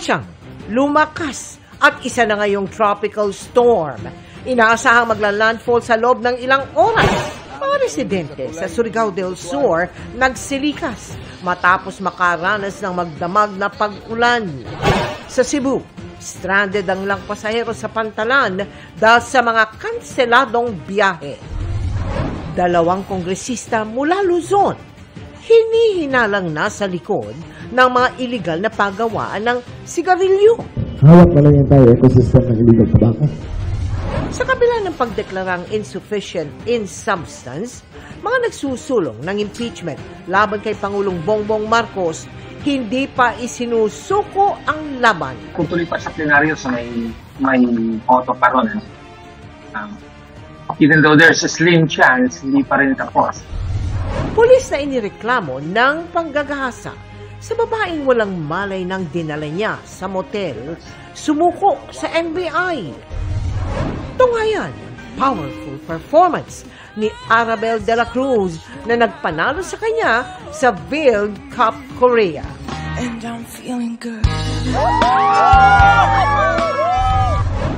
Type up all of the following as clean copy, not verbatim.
Basyang, lumakas at isa na ngayong tropical storm. Inaasahang magla-landfall sa loob ng ilang oras. Mga residente sa Surigao del Sur nagsilikas matapos makaranas ng magdamag na pag-ulan. Sa Cebu, stranded ang ilang pasahero sa Pantalan dahil sa mga kanseladong biyahe. 2 kongresista mula Luzon, hinihinalang na sa likod ng mga iligal na paggawaan ng sigarilyo. Hawak na lang yung entire ecosystem ng illegal tobacco. Sa kabila ng pagdeklarang insufficient in substance, mga nagsusulong ng impeachment laban kay Pangulong Bongbong Marcos, hindi pa isinusuko ang laban. Kung tuloy pa sa plenaryo sa may photo pa ron, even though there's a slim chance, hindi pa rin tapos. Pulis na inireklamo ng panggagahasa sa babaeng walang malay ng dinala niya sa motel, sumuko sa NBI. Tunghayan, powerful performance ni Arabel de la Cruz na nagpanalo sa kanya sa Build Cup Korea. And I'm feeling good.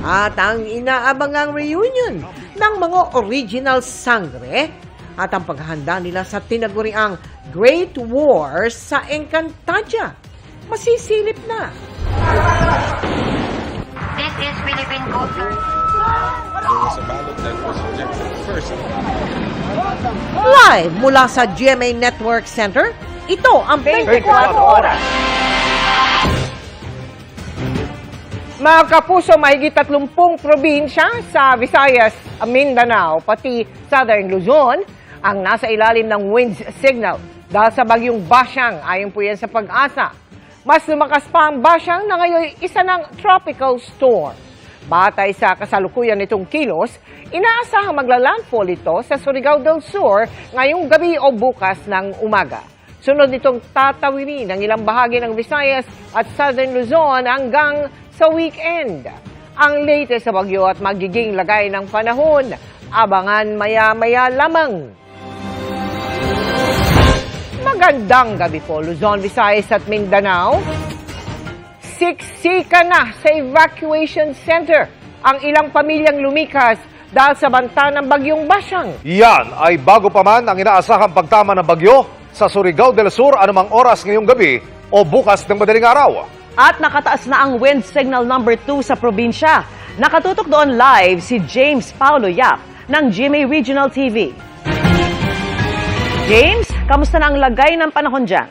At ang inaabangang reunion ng mga original sangre at ang paghahanda nila sa tinaguriang Great War sa Encantadia. Masisilip na. This is Philippine culture. Live mula sa GMA Network Center, ito ang 24 Oras. Mga kapuso, mahigit 30 probinsya sa Visayas, Mindanao, pati Southern Luzon, ang nasa ilalim ng wind signal dahil sa bagyong Basyang, ayon po yan sa Pag-asa. Mas lumakas pa ang Basyang na ngayon isa ng tropical storm. Batay sa kasalukuyan nitong kilos, inaasahang magla-landfall ito sa Surigao del Sur ngayong gabi o bukas ng umaga. Sunod nitong tatawirin ng ilang bahagi ng Visayas at Southern Luzon hanggang sa weekend. Ang latest sa bagyo at magiging lagay ng panahon, abangan maya-maya lamang. Magandang gabi po, Luzon, Visayas at Mindanao. Siksika na sa evacuation center ang ilang pamilyang lumikas dahil sa banta ng bagyong Basyang. Yan ay bago pa man ang inaasahang pagtama ng bagyo sa Surigao del Sur anumang oras ngayong gabi o bukas ng madaling araw. At nakataas na ang wind signal number 2 sa probinsya. Nakatutok doon live si James Paulo Yap ng GMA Regional TV. James, kamusta na ang lagay ng panahon dyan?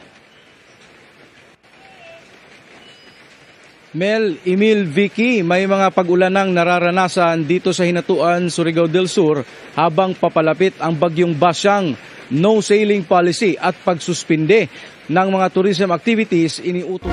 Mel, Emil, Vicky, may mga pag-ulanang nararanasan dito sa Hinatuan, Surigao del Sur habang papalapit ang bagyong Basyang. No sailing policy at pagsuspinde ng mga tourism activities iniutos.